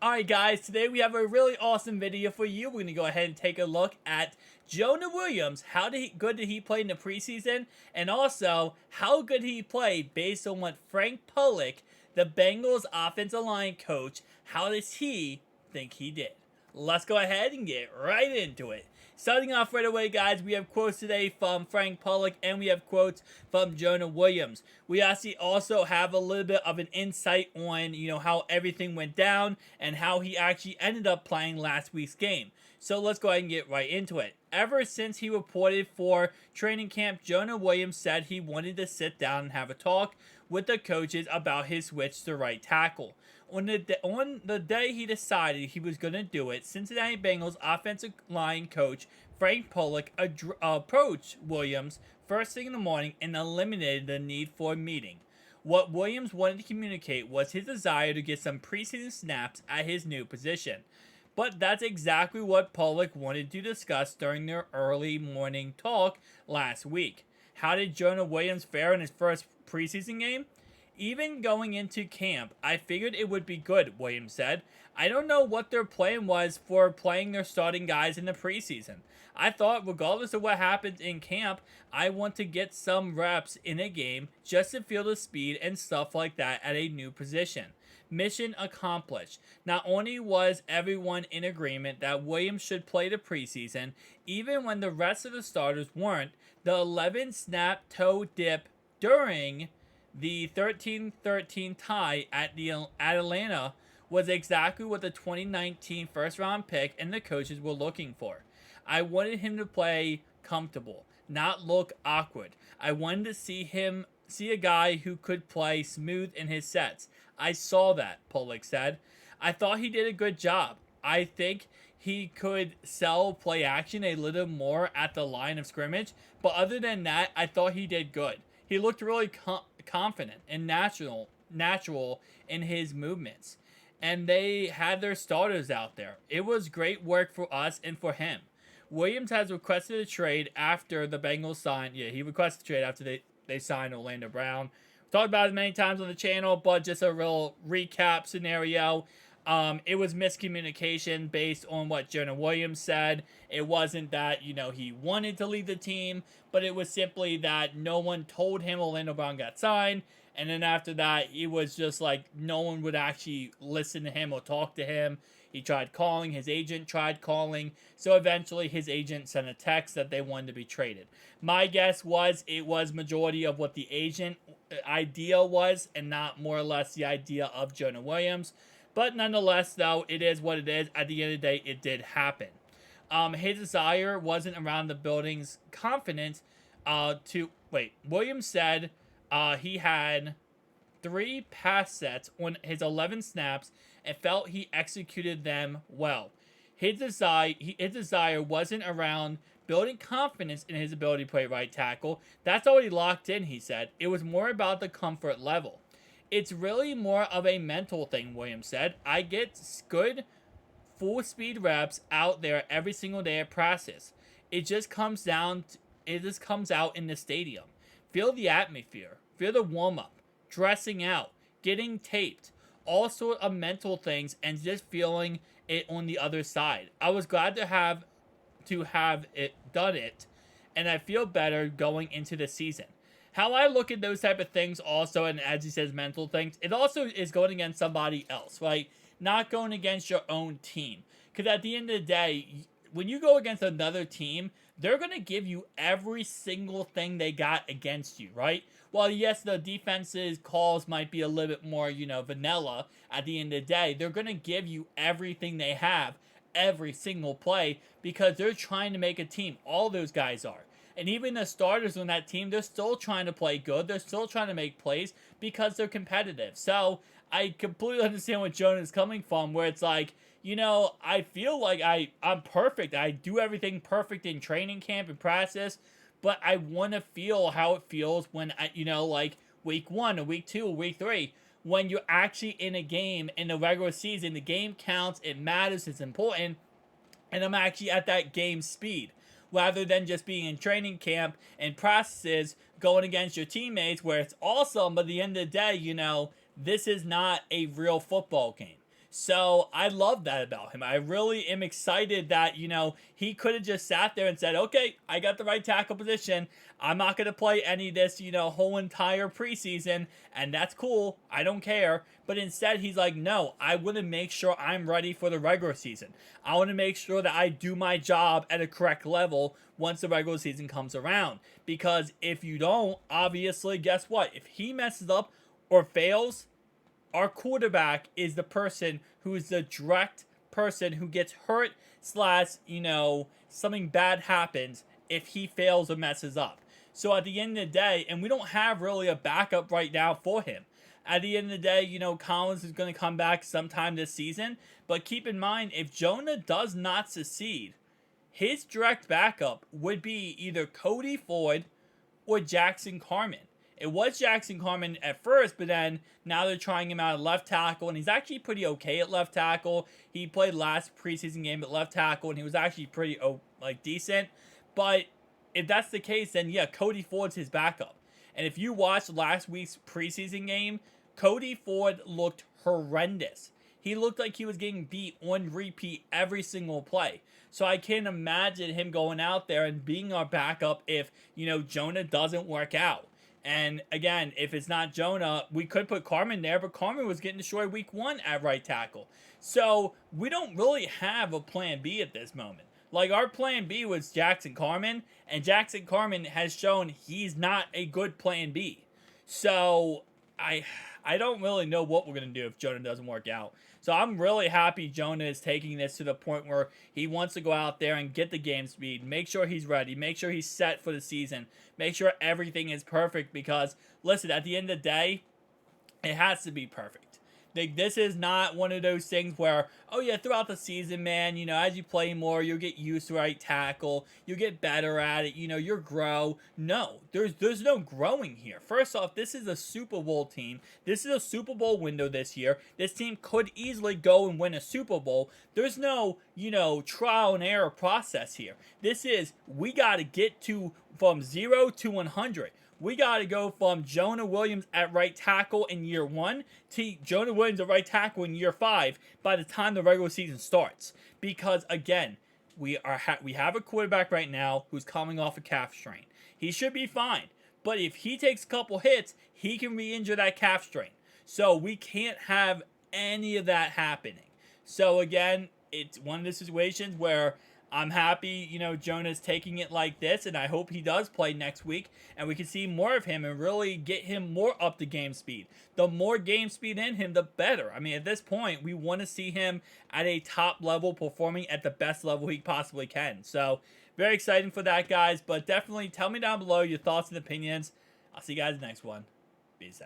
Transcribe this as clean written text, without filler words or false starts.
Alright guys, today we have a really awesome video for you. We're going to go ahead and take a look at Jonah Williams. Good did he play in the preseason? And also, how good he played based on what Frank Pollack, the Bengals offensive line coach, how does he think he did? Let's go ahead and get right into it. Starting off right away, guys, we have quotes today from Frank Pollack and we have quotes from Jonah Williams. We actually also have a little bit of an insight on, how everything went down and how he actually ended up playing last week's game. So let's go ahead and get right into it. Ever since he reported for training camp, Jonah Williams said he wanted to sit down and have a talk with the coaches about his switch to right tackle. On the day he decided he was going to do it, Cincinnati Bengals offensive line coach Frank Pollack approached Williams first thing in the morning and eliminated the need for a meeting. What Williams wanted to communicate was his desire to get some preseason snaps at his new position. But that's exactly what Pollack wanted to discuss during their early morning talk last week. How did Jonah Williams fare in his first preseason game? Even going into camp, I figured it would be good, Williams said. I don't know what their plan was for playing their starting guys in the preseason. I thought regardless of what happens in camp, I want to get some reps in a game just to feel the speed and stuff like that at a new position. Mission accomplished. Not only was everyone in agreement that Williams should play the preseason, even when the rest of the starters weren't, the 11 snap toe dip during the 13-13 tie at Atlanta was exactly what the 2019 first-round pick and the coaches were looking for. I wanted him to play comfortable, not look awkward. I wanted to see a guy who could play smooth in his sets. I saw that, Pollack said. I thought he did a good job. I think he could sell play action a little more at the line of scrimmage, but other than that, I thought he did good. He looked really confident and natural in his movements. And they had their starters out there. It was great work for us and for him. Williams has requested a trade after the Bengals signed. Yeah, he requested a trade after they signed Orlando Brown. Talked about it many times on the channel, but just a real recap scenario. It was miscommunication based on what Jonah Williams said. It wasn't that, he wanted to leave the team, but it was simply that no one told him Orlando Brown got signed. And then after that, it was just like no one would actually listen to him or talk to him. He tried calling, his agent tried calling, so eventually his agent sent a text that they wanted to be traded. My guess was it was majority of what the agent idea was and not more or less the idea of Jonah Williams. But nonetheless, though, it is what it is. At the end of the day, it did happen. His desire wasn't around the building's confidence Williams said he had 3 pass sets on his 11 snaps and felt he executed them well. His desire wasn't around building confidence in his ability to play right tackle. That's already locked in, he said. It was more about the comfort level. It's really more of a mental thing, Williams said. I get good full speed reps out there every single day at practice. It just comes out in the stadium. Feel the atmosphere, feel the warm up, dressing out, getting taped, all sort of mental things, and just feeling it on the other side. I was glad to have it done it, and I feel better going into the season. How I look at those type of things also, and as he says, mental things, it also is going against somebody else, right? Not going against your own team. Because at the end of the day, when you go against another team, they're going to give you every single thing they got against you, right? While yes, the defense's calls might be a little bit more, vanilla, at the end of the day, they're going to give you everything they have, every single play, because they're trying to make a team. All those guys are. And even the starters on that team, they're still trying to play good. They're still trying to make plays because they're competitive. So I completely understand where Jonah is coming from, where it's like, I feel like I'm perfect. I do everything perfect in training camp and practice, but I want to feel how it feels when, like week 1 or week 2 or week 3, when you're actually in a game in the regular season. The game counts. It matters. It's important. And I'm actually at that game speed, rather than just being in training camp and practices going against your teammates where it's awesome, but at the end of the day, this is not a real football game. So I love that about him. I really am excited that, he could have just sat there and said, okay, I got the right tackle position. I'm not going to play any of this, whole entire preseason, and that's cool. I don't care. But instead, he's like, no, I want to make sure I'm ready for the regular season. I want to make sure that I do my job at a correct level once the regular season comes around. Because if you don't, obviously, guess what? If he messes up or fails, our quarterback is the person who is the direct person who gets hurt slash, something bad happens if he fails or messes up. So at the end of the day, and we don't have really a backup right now for him. At the end of the day, Collins is going to come back sometime this season. But keep in mind, if Jonah does not succeed, his direct backup would be either Cody Ford or Jackson Carman. It was Jackson Carman at first, but then now they're trying him out at left tackle, and he's actually pretty okay at left tackle. He played last preseason game at left tackle, and he was actually pretty, decent. But if that's the case, then yeah, Cody Ford's his backup. And if you watched last week's preseason game, Cody Ford looked horrendous. He looked like he was getting beat on repeat every single play. So I can't imagine him going out there and being our backup if, Jonah doesn't work out. And again, if it's not Jonah, we could put Carman there, but Carman was getting destroyed week 1 at right tackle. So we don't really have a plan B at this moment. Like, our plan B was Jackson Carman, and Jackson Carman has shown he's not a good plan B. So I don't really know what we're going to do if Jonah doesn't work out. So I'm really happy Jonah is taking this to the point where he wants to go out there and get the game speed, make sure he's ready, make sure he's set for the season, make sure everything is perfect because, listen, at the end of the day, it has to be perfect. This is not one of those things where, oh yeah, throughout the season, man, as you play more, you'll get used to right tackle, you'll get better at it, you'll grow. No, there's no growing here. First off, this is a Super Bowl team. This is a Super Bowl window this year. This team could easily go and win a Super Bowl. There's no, trial and error process here. This is, we got to get from 0 to 100. We got to go from Jonah Williams at right tackle in year 1 to Jonah Williams at right tackle in year 5 by the time the regular season starts. Because, again, we have a quarterback right now who's coming off a calf strain. He should be fine. But if he takes a couple hits, he can re-injure that calf strain. So we can't have any of that happening. So, again, it's one of the situations where I'm happy, Jonah's taking it like this, and I hope he does play next week, and we can see more of him and really get him more up to game speed. The more game speed in him, the better. I mean, at this point, we want to see him at a top level, performing at the best level he possibly can. So, very exciting for that, guys, but definitely tell me down below your thoughts and opinions. I'll see you guys in the next one. Peace out.